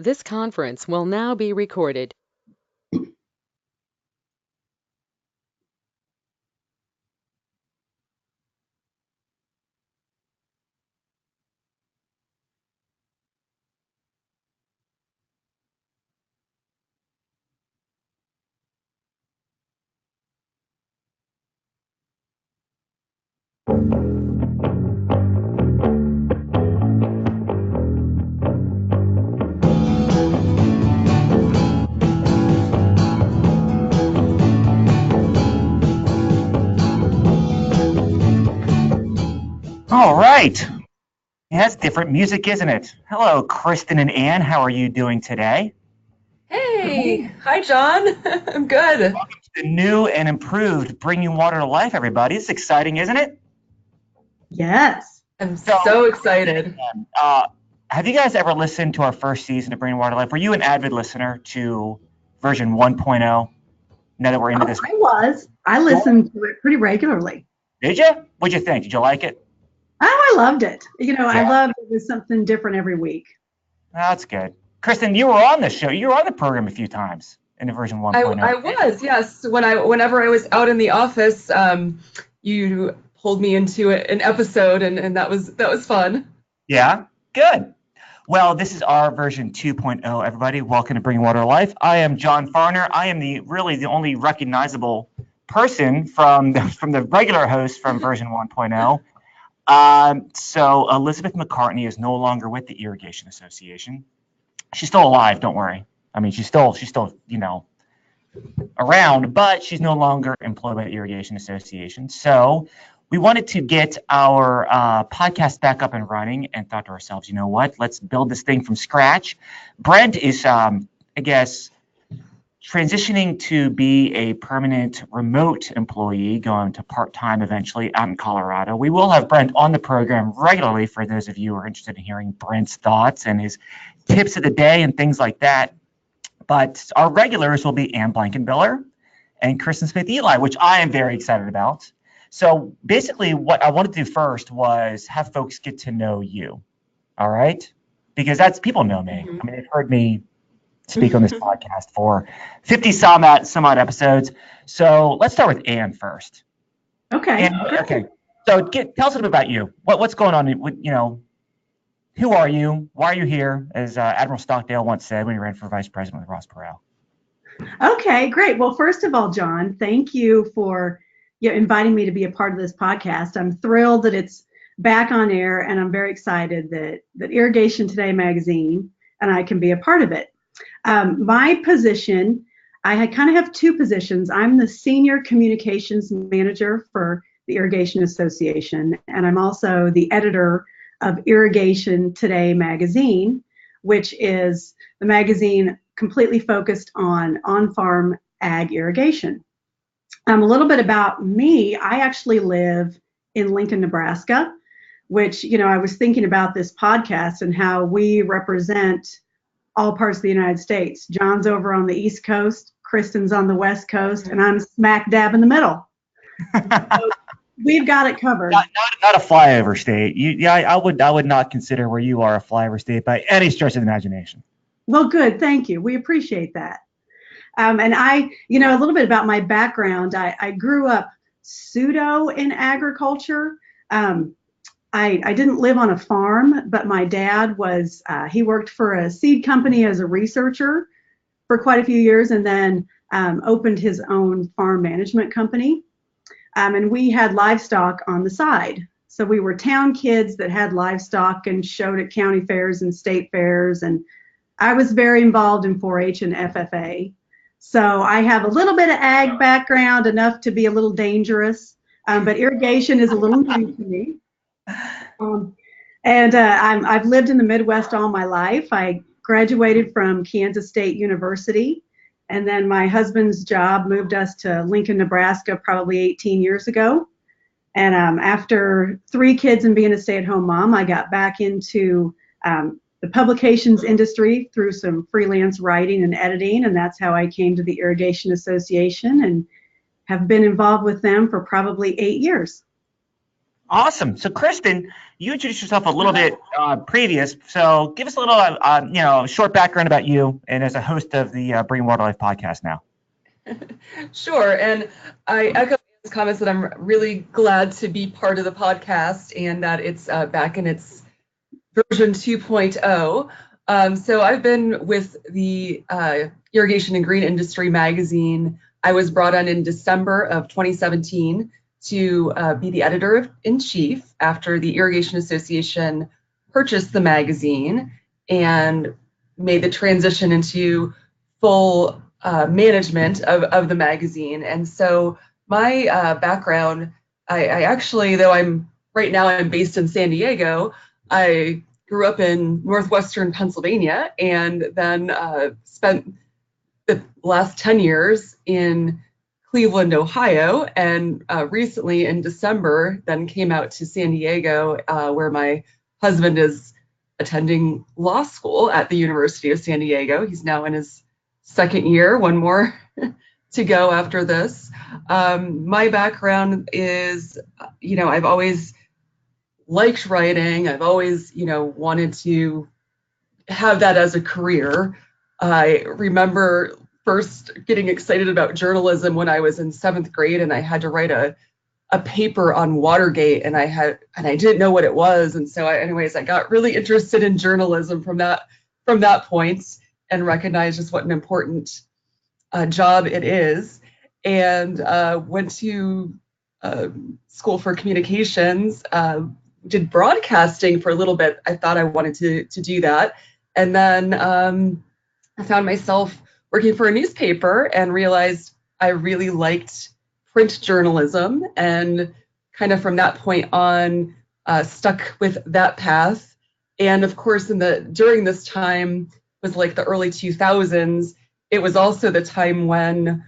This conference will now be recorded. All right. Yeah, that's different music, isn't it? Hello, Kristen and Ann. How are you doing today? Hey, hi John. I'm good. The new and improved Bringing Water to Life, everybody. It's exciting, isn't it? Yes. I'm So, so excited. uh, have you guys ever listened to our first season of Bringing Water to Life? Were you an avid listener to version 1.0? Now that we're into Oh, this, I was. I listened to it pretty regularly. did you? What'd you think? Did you like it? Oh, I loved it. I Yeah, loved it was something different every week. that's good. Kristen, you were on the show. You were on the program a few times in the version I 1.0. I was, yes. Whenever I was out in the office, you pulled me into an episode, and that was fun. Yeah, good. Well, this is our version 2.0, everybody. Welcome to Bring Water to Life. I am John Farner. I am the only recognizable person from the regular host from version 1.0. So Elizabeth McCartney is no longer with the Irrigation Association. She's still alive, don't worry. I mean, she's still around, but she's no longer employed by the Irrigation Association. So we wanted to get our podcast back up and running and thought to ourselves, you know what, let's build this thing from scratch. Brent is, I guess, transitioning to be a permanent remote employee, going to part-time eventually out in Colorado. We will have Brent on the program regularly for those of you who are interested in hearing Brent's thoughts and his tips of the day and things like that. But our regulars will be Ann Blankenbiller and Kristin Smith-Ely, which I am very excited about. So basically what I wanted to do first was have folks get to know you, all right? Because that's, people know me. I mean, they've heard me speak on this podcast for 50 some odd episodes. So let's start with Ann first. Okay. Ann, okay. So tell us a little bit about you. What's going on? Who are you? Why are you here? As Admiral Stockdale once said when he ran for vice president with Ross Perot. Okay, great. Well, first of all, John, thank you for inviting me to be a part of this podcast. I'm thrilled that it's back on air, and I'm very excited that Irrigation Today magazine and I can be a part of it. My position, I kind of have two positions. I'm the senior communications manager for the Irrigation Association, and I'm also the editor of Irrigation Today magazine, which is the magazine completely focused on on-farm ag irrigation. A little bit about me, I actually live in Lincoln, Nebraska, which, I was thinking about this podcast and how we represent all parts of the United States. John's over on the East Coast, Kristen's on the West Coast, and I'm smack dab in the middle. So we've got it covered. Not a flyover state. I would not consider where you are a flyover state by any stretch of the imagination. Well, good. Thank you. We appreciate that. And I, a little bit about my background. I grew up pseudo in agriculture. I didn't live on a farm, but my dad was, he worked for a seed company as a researcher for quite a few years and then opened his own farm management company. And we had livestock on the side. So we were town kids that had livestock and showed at county fairs and state fairs. And I was very involved in 4-H and FFA. So I have a little bit of ag background, enough to be a little dangerous, but irrigation is a little new to me. I've lived in the Midwest all my life. I graduated from Kansas State University, and then my husband's job moved us to Lincoln, Nebraska, probably 18 years ago. And after 3 kids and being a stay-at-home mom, I got back into the publications industry through some freelance writing and editing, and that's how I came to the Irrigation Association and have been involved with them for probably 8 years. Awesome. So, Kristin, you introduced yourself a little bit previous. So, give us a little, short background about you and as a host of the Bring Water Life podcast now. Sure. And I echo his comments that I'm really glad to be part of the podcast and that it's back in its version 2.0. So I've been with the Irrigation and Green Industry magazine. I was brought on in December of 2017 to be the editor-in-chief after the Irrigation Association purchased the magazine and made the transition into full management of the magazine. And so my background, I actually, though I'm based in San Diego, I grew up in northwestern Pennsylvania and then spent the last 10 years in Cleveland, Ohio, and recently in December then came out to San Diego where my husband is attending law school at the University of San Diego. He's now in his second year, one more to go after this. My background is, I've always liked writing. I've always, wanted to have that as a career. I remember first getting excited about journalism when I was in 7th grade and I had to write a paper on Watergate and I didn't know what it was. And so I got really interested in journalism from that point and recognized just what an important job it is, and went to school for communications, did broadcasting for a little bit. I thought I wanted to do that. And then I found myself working for a newspaper and realized I really liked print journalism, and kind of from that point on stuck with that path. And of course, during this time was like the early 2000s. It was also the time when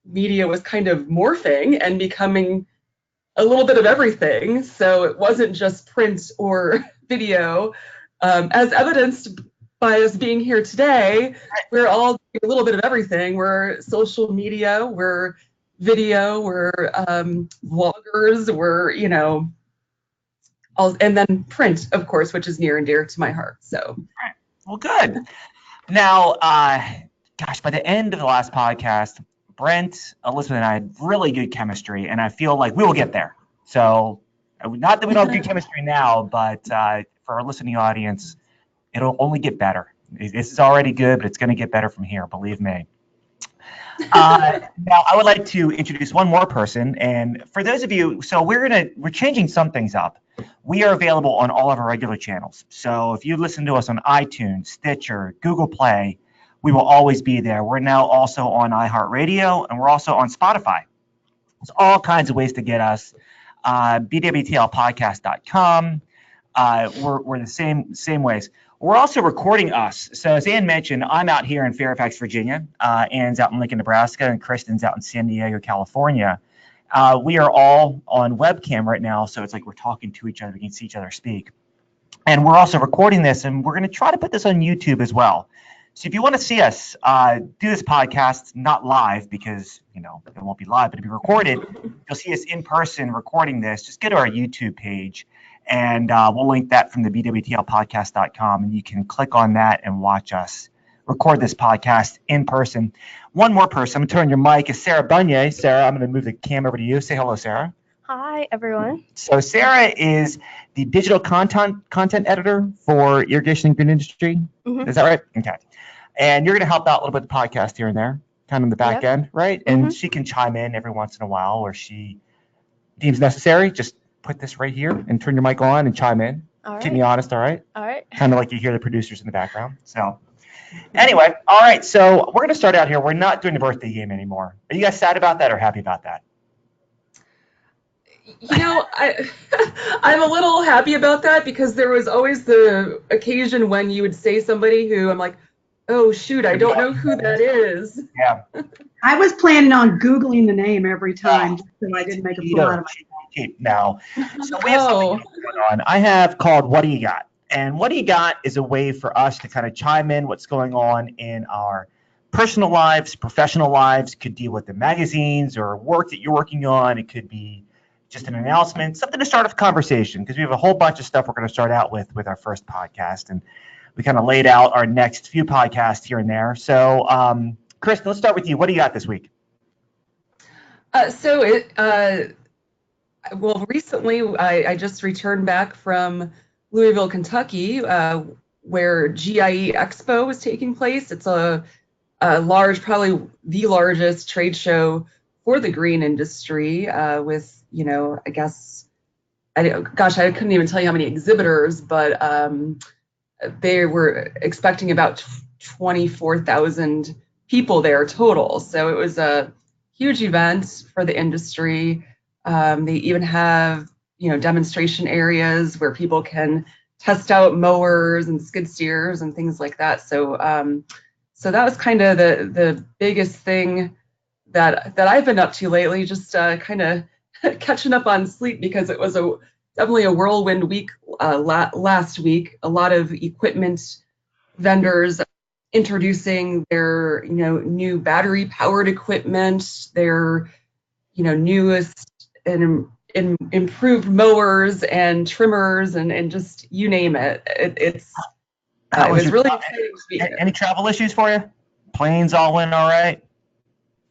media was kind of morphing and becoming a little bit of everything. So it wasn't just print or video. As evidenced by us being here today, we're all doing a little bit of everything. We're social media, we're video, we're vloggers, we're, and then print, of course, which is near and dear to my heart. So. Well, good. Now, by the end of the last podcast, Brent, Elizabeth, and I had really good chemistry, and I feel like we will get there. So, not that we don't have good chemistry now, but for our listening audience, it'll only get better. This is already good, but it's going to get better from here, believe me. Now, I would like to introduce one more person, and for those of you, so we're changing some things up. We are available on all of our regular channels. So if you listen to us on iTunes, Stitcher, Google Play, we will always be there. We're now also on iHeartRadio, and we're also on Spotify. There's all kinds of ways to get us. BWTLpodcast.com. We're the same ways. We're also recording us. So as Ann mentioned, I'm out here in Fairfax, Virginia. Ann's out in Lincoln, Nebraska, and Kristin's out in San Diego, California. We are all on webcam right now, so it's like we're talking to each other. We can see each other speak. And we're also recording this, and we're going to try to put this on YouTube as well. So if you want to see us do this podcast, not live because, it won't be live, but it'll be recorded. You'll see us in person recording this. Just go to our YouTube page, and we'll link that from the BWTLpodcast.com, and you can click on that and watch us record this podcast in person. One more person. I'm going to turn your mic. Is Sarah Bunye. Sarah, I'm going to move the cam over to you. Say hello, Sarah. Hi, everyone. So Sarah is the digital content editor for Irrigation and Green Industry. Mm-hmm. Is that right? Okay. And you're going to help out a little bit with the podcast here and there, kind of in the back end, right? And she can chime in every once in a while where she deems necessary. Just put this right here and turn your mic on and chime in. All right. Keep me honest, all right? All right. Kind of like you hear the producers in the background. So anyway, all right. So we're going to start out here. We're not doing the birthday game anymore. Are you guys sad about that or happy about that? I'm a little happy about that because there was always the occasion when you would say somebody who I'm like, oh, shoot, I don't know who that is. Yeah. I was planning on Googling the name every time so I didn't make a fool out of myself. Now, so we have something going on. I have called What Do You Got? And What Do You Got is a way for us to kind of chime in what's going on in our personal lives, professional lives. It could deal with the magazines or work that you're working on. It could be just an announcement, something to start off a conversation, because we have a whole bunch of stuff we're going to start out with our first podcast, and we kind of laid out our next few podcasts here and there. So, Kristin, let's start with you. What do you got this week? Recently I just returned back from Louisville, Kentucky, where GIE Expo was taking place. It's a large, probably the largest trade show for the green industry, with, I guess, I couldn't even tell you how many exhibitors, but they were expecting about 24,000 people there total. So it was a huge event for the industry. They even have, demonstration areas where people can test out mowers and skid steers and things like that. So, so that was kind of the biggest thing that I've been up to lately, just kind of catching up on sleep, because it was definitely a whirlwind week last week. A lot of equipment vendors introducing their, new battery powered equipment, their, newest and improved mowers and trimmers and just you name it. It was really exciting to be here. Any travel issues for you? Planes all went all right?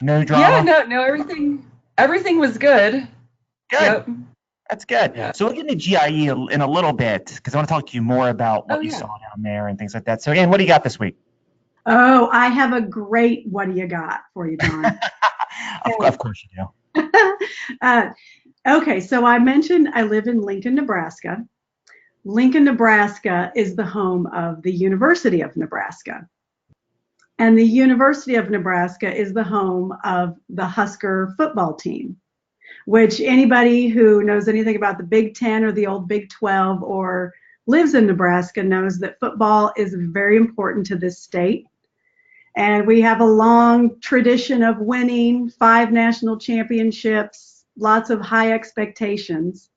No drama? Yeah, no, everything was good. Good. Yep. That's good. Yeah. So we'll get into GIE in a little bit, because I want to talk to you more about what you saw down there and things like that. So, Ann, what do you got this week? Oh, I have a great what do you got for you, John? Of course you do. Okay, so I mentioned I live in Lincoln, Nebraska. Lincoln, Nebraska is the home of the University of Nebraska. And the University of Nebraska is the home of the Husker football team, which anybody who knows anything about the Big Ten or the old Big 12 or lives in Nebraska knows that football is very important to this state. And we have a long tradition of winning 5 national championships, lots of high expectations.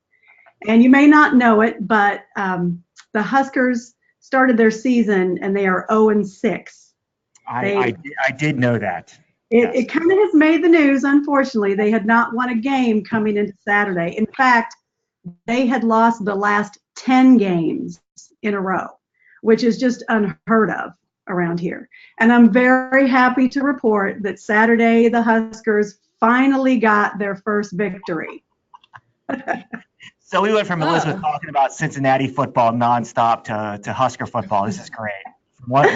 And you may not know it, but the Huskers started their season and they are 0-6. I did know that. It kind of has made the news, unfortunately. They had not won a game coming into Saturday. In fact, they had lost the last 10 games in a row, which is just unheard of around here. And I'm very happy to report that Saturday the Huskers finally got their first victory. So we went from Elizabeth talking about Cincinnati football nonstop to Husker football. This is great. From one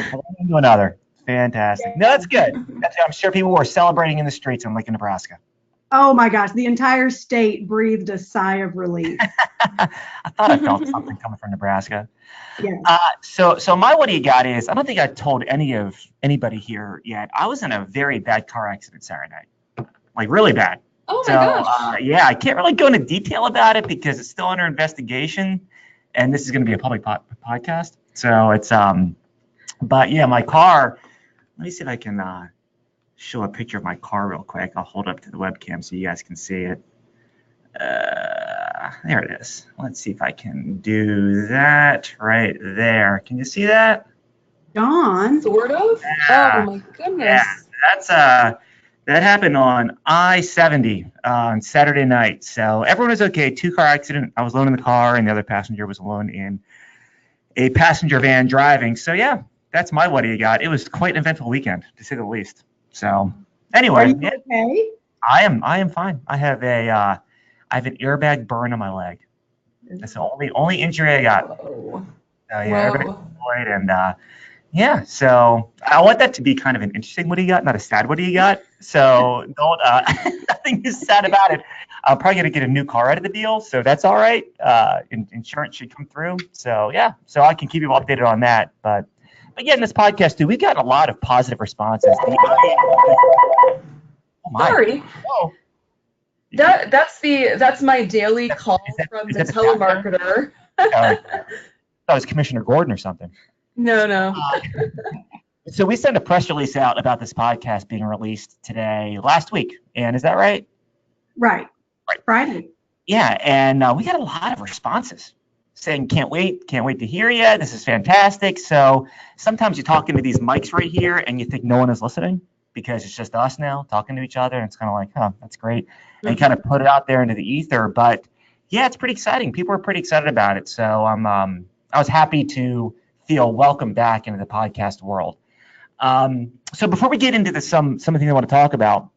to another. Fantastic. No, that's good. I'm sure people were celebrating in the streets in Lincoln, Nebraska. Oh my gosh, the entire state breathed a sigh of relief. I thought I felt something coming from Nebraska. Yeah. So my what do you got is, I don't think I told anybody here yet. I was in a very bad car accident Saturday night, like really bad. Oh my gosh. Yeah, I can't really go into detail about it because it's still under investigation, and this is going to be a public podcast. So it's but yeah, my car. Let me see if I can show a picture of my car real quick. I'll hold up to the webcam so you guys can see it. There it is. Let's see if I can do that right there. Can you see that? Dawn. Sort of. Yeah. Oh my goodness. Yeah, that's that happened on I-70 on Saturday night. So everyone was okay. 2-car accident. I was alone in the car, and the other passenger was alone in a passenger van driving. So yeah, that's my what do you got. It was quite an eventful weekend, to say the least. So anyway, Are you okay? I am fine. I have an airbag burn on my leg. That's the only injury I got. Whoa. Airbag deployed, and yeah. So I want that to be kind of an interesting what do you got, not a sad what do you got. So don't nothing is sad about it. I'm probably gonna get a new car out of the deal, so that's all right. Insurance should come through. So yeah, so I can keep you updated on that. But again, this podcast too, we've gotten a lot of positive responses. Oh my. Sorry. Whoa. That's my daily call from the telemarketer. That was Commissioner Gordon or something. No. So we sent a press release out about this podcast being released last week. And is that right? Right. Friday. Yeah, and we got a lot of responses saying, can't wait to hear you. This is fantastic. So sometimes you talk into these mics right here and you think no one is listening because it's just us now talking to each other, and it's kind of like, huh, that's great, and kind of put it out there into the ether. But yeah, it's pretty exciting. People are pretty excited about it. So I was happy to feel welcome back into the podcast world. So before we get into some of the things I want to talk about,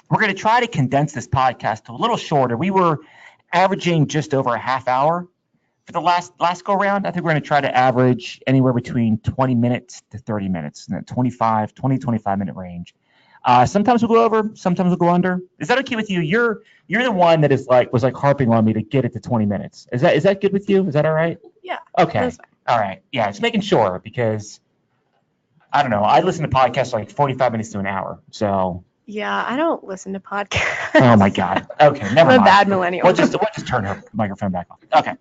we're going to try to condense this podcast to a little shorter. We were averaging just over a half hour for the last go round. I think we're going to try to average anywhere between 20 minutes to 30 minutes in the 25 minute range. Sometimes we'll go over, sometimes we'll go under. Is that okay with you? You're the one that was harping on me to get it to 20 minutes. Is that good with you? Is that all right? Yeah. Okay. All right. Yeah, just making sure, because I don't know. I listen to podcasts like 45 minutes to an hour. So. Yeah, I don't listen to podcasts. Oh my God. Okay, never mind. I'm a bad millennial. We'll just turn her microphone back off. Okay.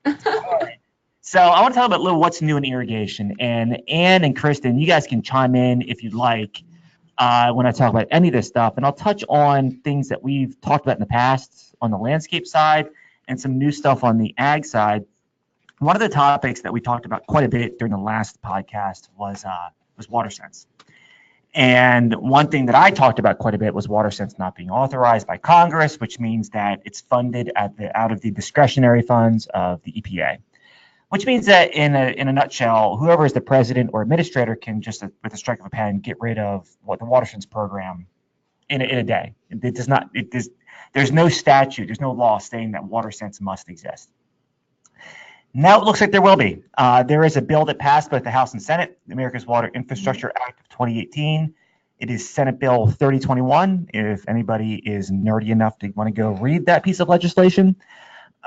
All right. So I want to talk about a little what's new in irrigation. And Ann and Kristin, you guys can chime in if you'd like when I talk about any of this stuff. And I'll touch on things that we've talked about in the past on the landscape side and some new stuff on the ag side. One of the topics that we talked about quite a bit during the last podcast was WaterSense. And one thing that I talked about quite a bit was WaterSense not being authorized by Congress, which means that it's funded out of the discretionary funds of the EPA, which means that in a nutshell, whoever is the president or administrator can just with a strike of a pen get rid of the WaterSense program in a day. There's no statute, there's no law saying that WaterSense must exist. Now it looks like there will be. There is a bill that passed both the House and Senate, the America's Water Infrastructure Act of 2018. It is Senate Bill 3021. If anybody is nerdy enough to want to go read that piece of legislation,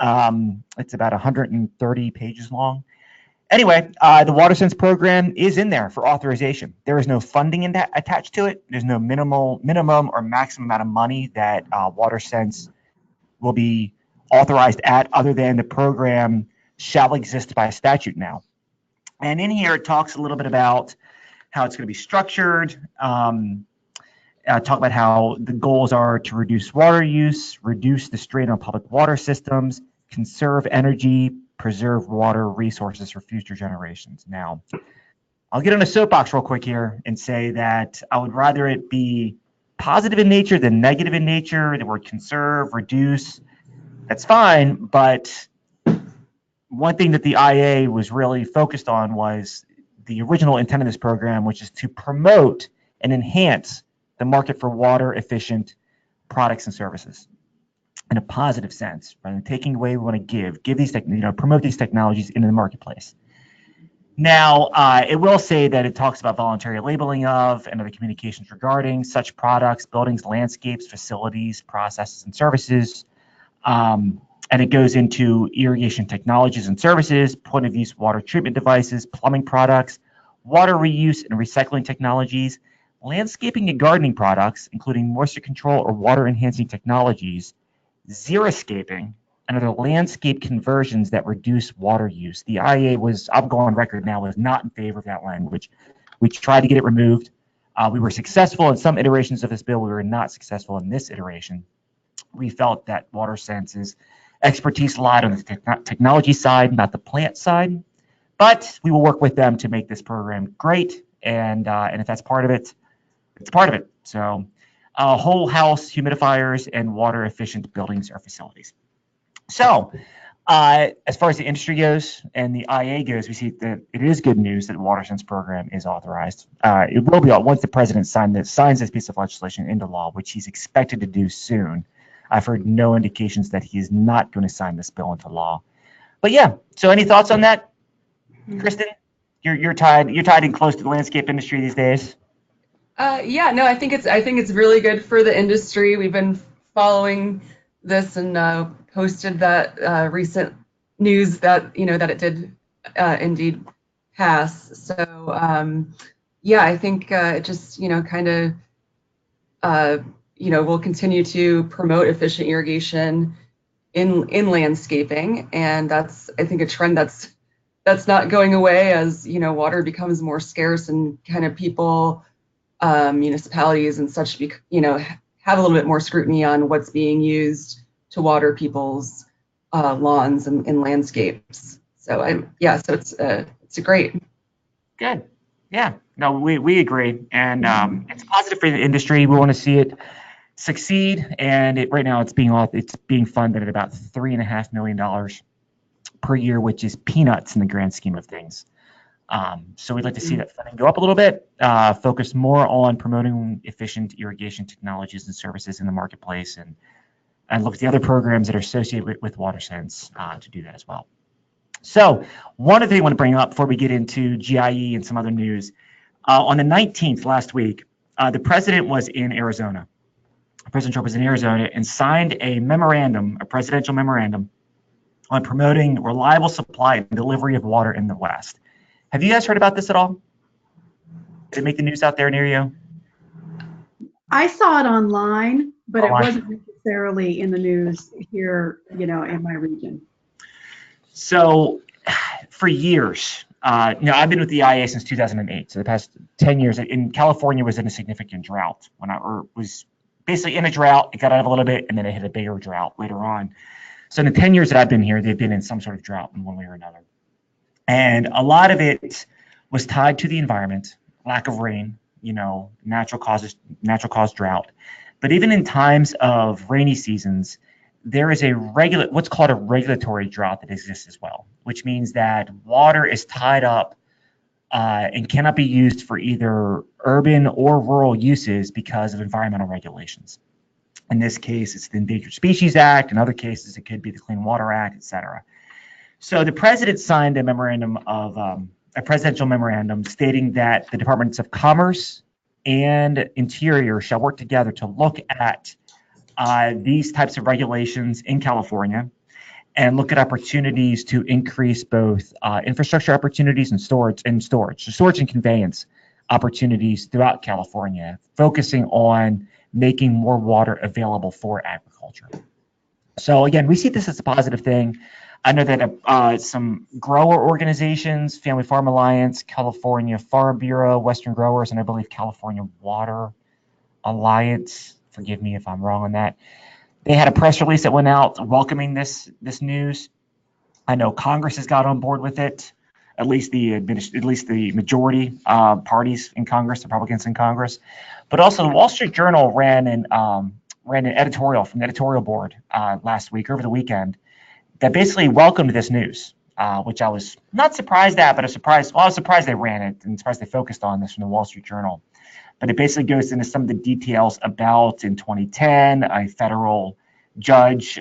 it's about 130 pages long. Anyway, the WaterSense program is in there for authorization. There is no funding attached to it. There's no minimum or maximum amount of money that WaterSense will be authorized at, other than the program shall exist by statute now. And in here, it talks a little bit about how it's going to be structured, talk about how the goals are to reduce water use, reduce the strain on public water systems, conserve energy, preserve water resources for future generations. Now, I'll get on a soapbox real quick here and say that I would rather it be positive in nature than negative in nature. The word conserve, reduce, that's fine, but one thing that the IA was really focused on was the original intent of this program, which is to promote and enhance the market for water efficient products and services in a positive sense, rather than taking away. We want to give these promote these technologies into the marketplace. Now, it will say that it talks about voluntary labeling of and other communications regarding such products, buildings, landscapes, facilities, processes, and services. And it goes into irrigation technologies and services, point of use water treatment devices, plumbing products, water reuse and recycling technologies, landscaping and gardening products, including moisture control or water enhancing technologies, xeriscaping, and other landscape conversions that reduce water use. The IA I'll go on record now, was not in favor of that language. We tried to get it removed. We were successful in some iterations of this bill. We were not successful in this iteration. We felt that WaterSense's expertise lied on the technology side, not the plant side. But we will work with them to make this program great. And if that's part of it, it's part of it. So whole house humidifiers and water efficient buildings or facilities. So as far as the industry goes and the IA goes, we see that it is good news that the WaterSense program is authorized. It will be once the president signs this piece of legislation into law, which he's expected to do soon. I've heard no indications that he is not going to sign this bill into law. But yeah, so any thoughts on that, Kristin? You're tied in close to the landscape industry these days. Yeah, no, I think it's really good for the industry. We've been following this and posted that recent news that that it did indeed pass. So yeah, I think it just kind of we'll continue to promote efficient irrigation in landscaping, and that's, I think, a trend that's not going away as water becomes more scarce and kind of people, municipalities and such, have a little bit more scrutiny on what's being used to water people's lawns and landscapes. So so it's a great. Good. Yeah, no, we agree, and it's positive for the industry. We want to see it succeed, and right now it's being funded at about $3.5 million per year, which is peanuts in the grand scheme of things. So we'd like to see that funding go up a little bit, focus more on promoting efficient irrigation technologies and services in the marketplace, and look at the other programs that are associated with WaterSense to do that as well. So one other thing I want to bring up before we get into GIE and some other news, on the 19th last week, the president was in Arizona. President Trump was in Arizona and signed a presidential memorandum on promoting reliable supply and delivery of water in the West. Have you guys heard about this at all? Did it make the news out there near you? I saw it online, but it wasn't necessarily in the news here, in my region. So for years, I've been with the IA since 2008. So the past 10 years in California was in a significant drought was basically in a drought. It got out of a little bit and then it hit a bigger drought later on. So in the 10 years that I've been here, they've been in some sort of drought in one way or another. And a lot of it was tied to the environment, lack of rain, natural cause drought. But even in times of rainy seasons, there is what's called a regulatory drought that exists as well, which means that water is tied up and cannot be used for either urban or rural uses because of environmental regulations. In this case, it's the Endangered Species Act. In other cases, it could be the Clean Water Act, et cetera. So the president signed a presidential memorandum stating that the Departments of Commerce and Interior shall work together to look at these types of regulations in California and look at opportunities to increase both infrastructure opportunities and storage and conveyance opportunities throughout California, focusing on making more water available for agriculture. So again, we see this as a positive thing. I know that some grower organizations, Family Farm Alliance, California Farm Bureau, Western Growers, and I believe California Water Alliance, forgive me if I'm wrong on that, they had a press release that went out welcoming this news. I know Congress has got on board with it, at least the majority parties in Congress, Republicans in Congress. But also the Wall Street Journal ran an editorial from the editorial board last week, over the weekend, that basically welcomed this news, which I was not surprised at, but I was surprised they ran it and surprised they focused on this from the Wall Street Journal. But it basically goes into some of the details about, in 2010, a federal judge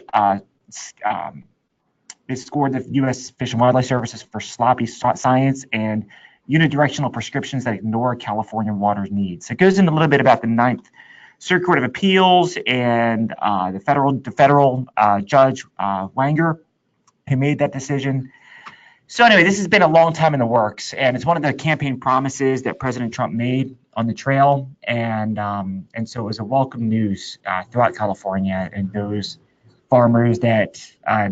they scored the U.S. Fish and Wildlife Services for sloppy science and unidirectional prescriptions that ignore California water needs. So it goes into a little bit about the Ninth Circuit Court of Appeals and the federal judge Wanger, who made that decision. So anyway, this has been a long time in the works, and it's one of the campaign promises that President Trump made on the trail, and so it was a welcome news throughout California and those farmers that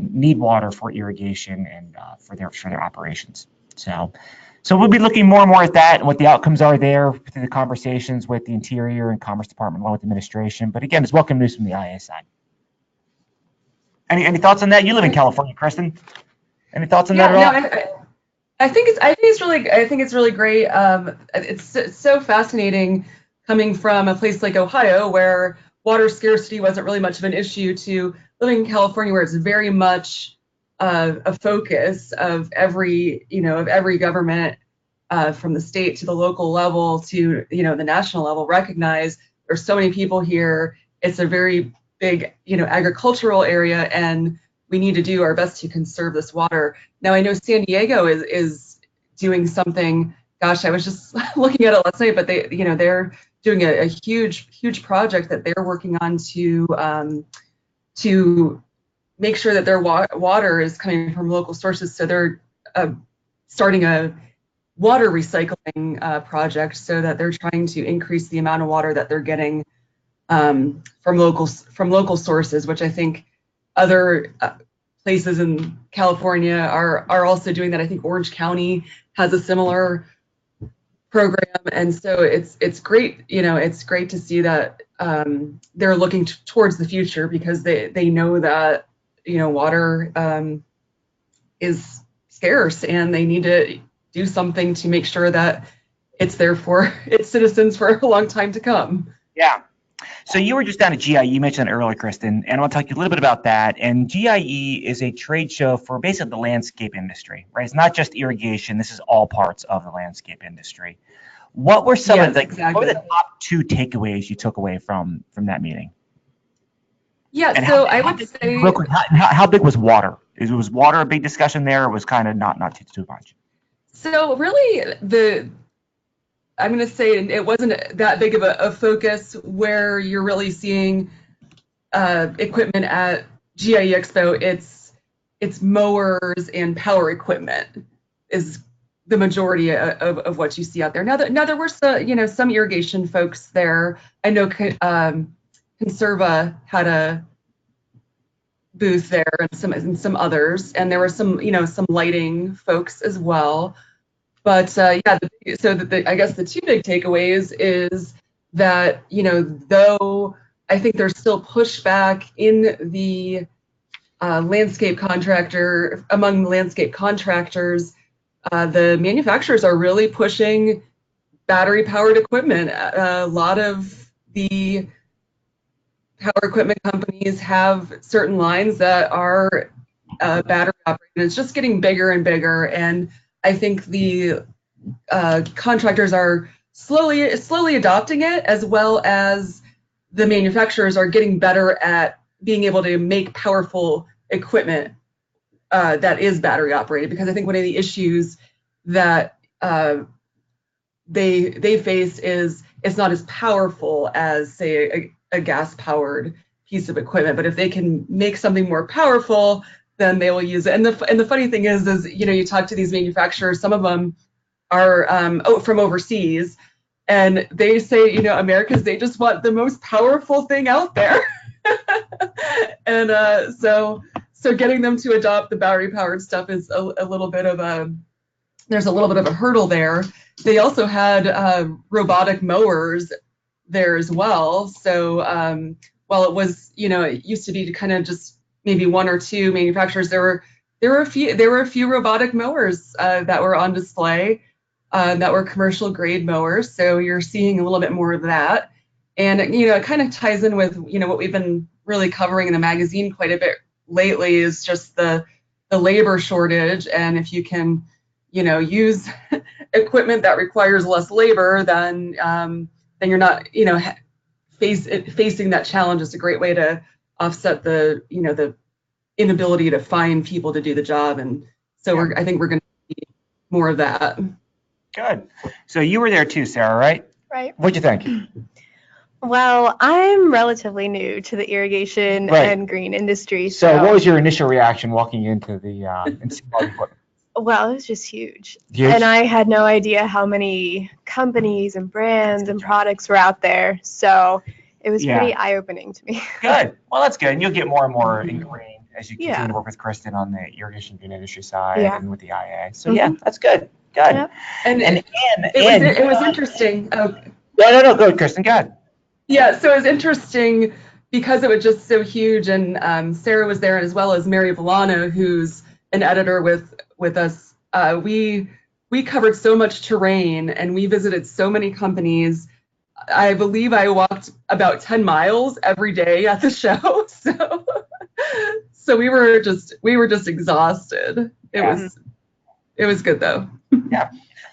need water for irrigation and for their operations. So we'll be looking more and more at that and what the outcomes are there through the conversations with the Interior and Commerce Department along with the administration. But again, it's welcome news from the IA side. Any thoughts on that? You live in California, Kristin. Any thoughts on that at all? No, I think it's really great. It's so fascinating coming from a place like Ohio, where water scarcity wasn't really much of an issue, to living in California, where it's very much a focus of every government, from the state to the local level to the national level. Recognize there's so many people here. It's a very big agricultural area, and we need to do our best to conserve this water. Now, I know San Diego is doing something. Gosh, I was just looking at it last night, but they're doing a huge project that they're working on to make sure that their water is coming from local sources. So they're starting a water recycling project, so that they're trying to increase the amount of water that they're getting from local sources, which I think other places in California are also doing that. I think Orange County has a similar program, and so it's great. It's great to see that they're looking towards the future, because they know that water is scarce, and they need to do something to make sure that it's there for its citizens for a long time to come. Yeah. So you were just down at GIE, you mentioned that earlier, Kristin, and I want to talk to you a little bit about that. And GIE is a trade show for basically the landscape industry, right? It's not just irrigation. This is all parts of the landscape industry. What were some of the, exactly. what were the top 2 takeaways you took away from that meeting? Yeah, And I would say, real quick, how big was water? Was water a big discussion there, or was kind of not too much? so really I'm going to say it wasn't that big of a focus. Where you're really seeing equipment at GIE Expo, it's mowers and power equipment is the majority of what you see out there. Now there were some irrigation folks there. I know Conserva had a booth there, and some others, and there were some lighting folks as well. But I guess the 2 big takeaways is that though I think there's still pushback in the among landscape contractors, the manufacturers are really pushing battery-powered equipment. A lot of the power equipment companies have certain lines that are battery operated. It's just getting bigger and bigger, and I think the contractors are slowly adopting it, as well as the manufacturers are getting better at being able to make powerful equipment that is battery operated. Because I think one of the issues that they face is it's not as powerful as, say, a gas powered piece of equipment. But if they can make something more powerful, then they will use it. And the funny thing is you talk to these manufacturers, some of them are from overseas, and they say, they just want the most powerful thing out there. And so getting them to adopt the battery powered stuff is a little bit of there's a little bit of a hurdle there. They also had robotic mowers there as well. So while it was, it used to be kind of just maybe 1 or 2 manufacturers, there were a few robotic mowers that were on display that were commercial grade mowers. So you're seeing a little bit more of that. And it kind of ties in with what we've been really covering in the magazine quite a bit lately, is just the labor shortage. And if you can use equipment that requires less labor, then you're not facing that challenge. Is a great way to offset the the inability to find people to do the job. And so I think we're going to see more of that. Good. So you were there too, Sarah, right? Right. What'd you think? Well, I'm relatively new to the irrigation and green industry. So what was your initial reaction walking into the equipment? Well, it was just huge. Huge? And I had no idea how many companies and brands and products were out there. So it was pretty eye-opening to me. Good. Well, that's good. And you'll get more and more ingrained as you continue to work with Kristin on the irrigation green industry side and with the IA. So that's good. Good. Yep. And it was interesting. Oh. No. Go, Kristin. Go ahead. Yeah. So it was interesting because it was just so huge, and Sarah was there, as well as Mary Villano, who's an editor with us. We covered so much terrain, and we visited so many companies. I believe I walked about 10 miles every day at the show. So we were just exhausted. It was good though. Yeah.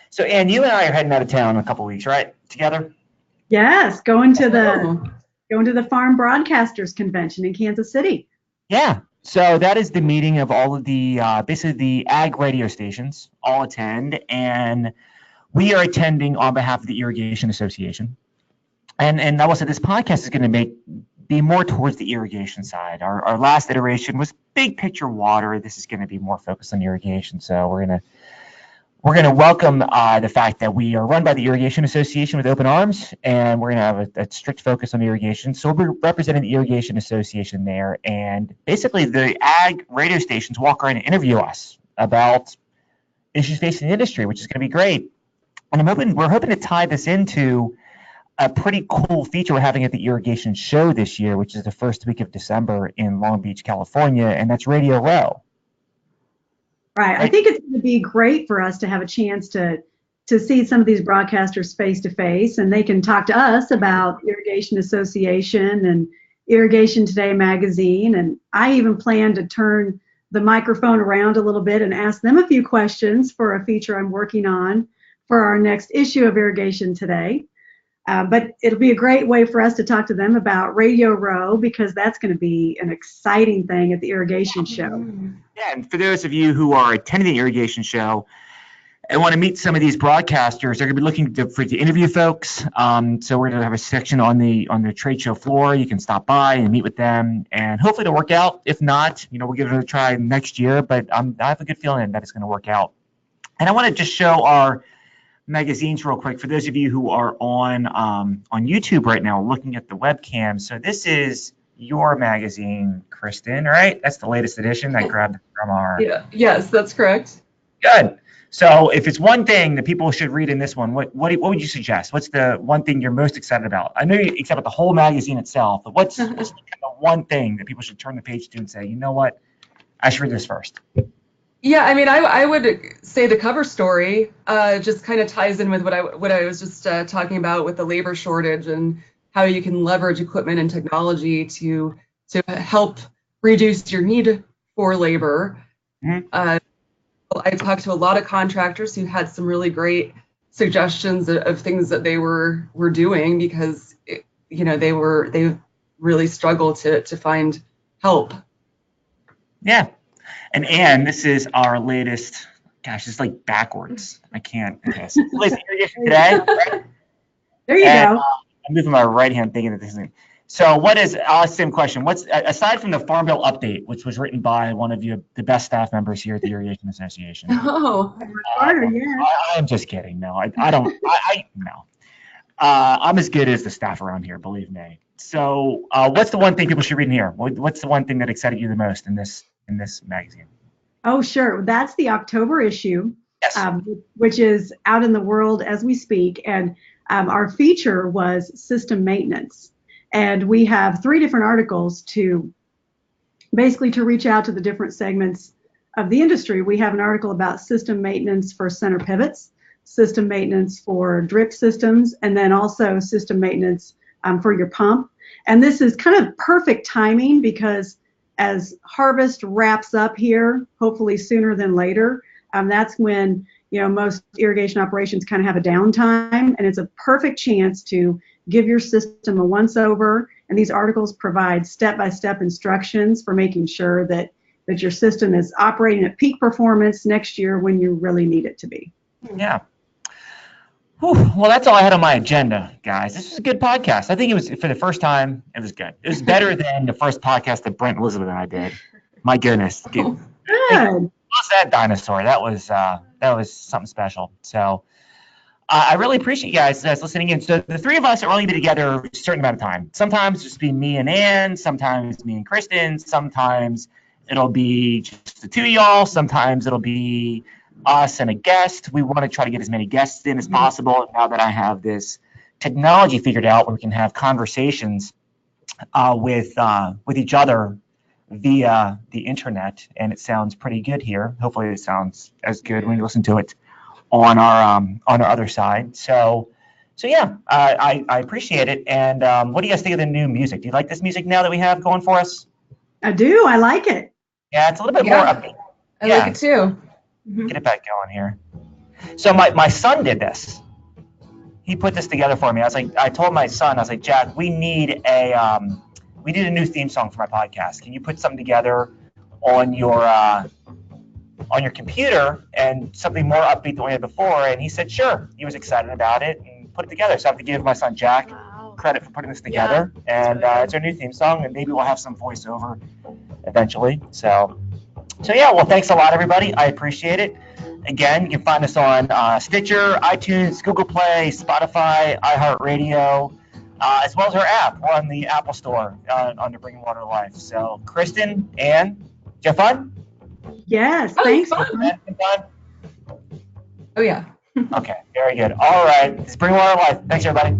So Ann, you and I are heading out of town in a couple of weeks, right? Together? Yes, going to the Farm Broadcasters Convention in Kansas City. Yeah. So that is the meeting of all of the basically the ag radio stations all attend, and we are attending on behalf of the Irrigation Association. And I will say this podcast is going to be more towards the irrigation side. Our last iteration was big picture water. This is going to be more focused on irrigation. So we're going to welcome the fact that we are run by the Irrigation Association with open arms, and we're going to have a strict focus on irrigation. So we're representing the Irrigation Association there, and basically the ag radio stations walk around and interview us about issues facing the industry, which is going to be great. And we're hoping to tie this into a pretty cool feature we're having at the Irrigation Show this year, which is the first week of December in Long Beach, California, and that's Radio Row. Right. I think it's going to be great for us to have a chance to to see some of these broadcasters face to face, and they can talk to us about Irrigation Association and Irrigation Today magazine. And I even plan to turn the microphone around a little bit and ask them a few questions for a feature I'm working on for our next issue of Irrigation Today. But it'll be a great way for us to talk to them about Radio Row, because that's going to be an exciting thing at the Irrigation Show. Yeah, and for those of you who are attending the Irrigation Show and want to meet some of these broadcasters, they're going to be looking to interview folks. So we're going to have a section on the trade show floor. You can stop by and meet with them, and hopefully it'll work out. If not, we'll give it a try next year. But I have a good feeling that it's going to work out. And I want to just show our magazines real quick for those of you who are on YouTube right now looking at the webcam. So this is your magazine, Kristin, right? That's the latest edition. I grabbed it from our... Yeah. Yes, that's correct. Good. So if it's one thing that people should read in this one, what would you suggest? What's the one thing you're most excited about? I know you're excited about the whole magazine itself, but what's the one thing that people should turn the page to and say, you know what, I should read this first? Yeah, I mean, I would say the cover story just kind of ties in with what I was just talking about with the labor shortage and how you can leverage equipment and technology to help reduce your need for labor. I talked to a lot of contractors who had some really great suggestions of things that they were doing, because they really struggled to find help. Yeah. And Ann, this is our latest. Gosh, it's like backwards. I can't. Okay, so Irrigation Today. Right? There you go. I'm moving my right hand, thinking that this is. So, what is? I'll ask the same question. What's aside from the Farm Bill update, which was written by one of the best staff members here at the Irrigation Association? Oh, I'm just kidding. No, I don't. No. I'm as good as the staff around here, believe me. So, what's the one thing people should read in here? What's the one thing that excited you the most in this magazine? Oh, sure. That's the October issue, yes. Which is out in the world as we speak. And our feature was system maintenance. And we have 3 different articles to reach out to the different segments of the industry. We have an article about system maintenance for center pivots, system maintenance for drip systems, and then also system maintenance for your pump. And this is kind of perfect timing, because as harvest wraps up here, hopefully sooner than later, that's when most irrigation operations kind of have a downtime, and it's a perfect chance to give your system a once-over. And these articles provide step-by-step instructions for making sure that your system is operating at peak performance next year when you really need it to be. Yeah. Whew. Well, that's all I had on my agenda, guys. This was a good podcast. I think it was, for the first time, it was good. It was better than the first podcast that Brent, Elizabeth, and I did. My goodness. Good. What's that dinosaur? That was something special. So I really appreciate you guys listening in. So the 3 of us are only be together a certain amount of time. Sometimes just be me and Ann. Sometimes me and Kristin. Sometimes it'll be just the 2 of y'all. Sometimes it'll be us and a guest. We want to try to get as many guests in as possible. Now that I have this technology figured out, where we can have conversations with each other via the internet, and it sounds pretty good here. Hopefully, it sounds as good when you listen to it on our other side. So yeah, I appreciate it. And what do you guys think of the new music? Do you like this music now that we have going for us? I do. I like it. Yeah, it's a little bit more upbeat. I like it too. Get it back going here. So my son did this. He put this together for me. I told my son, I was like, Jack, we need a new theme song for my podcast. Can you put something together on your computer and something more upbeat than we had before? And he said, sure. He was excited about it and put it together. So I have to give my son Jack credit for putting this together. Yeah, and it's our new theme song, and maybe we'll have some voiceover eventually. So yeah, well, thanks a lot, everybody. I appreciate it. Again, you can find us on Stitcher, iTunes, Google Play, Spotify, iHeartRadio, as well as our app. We're on the Apple Store under Bringing Water to Life. So, Kristin, Ann, did you have fun? Yes, thanks. Fun? Oh, yeah. Okay, very good. All right, it's Bringing Water to Life. Thanks, everybody.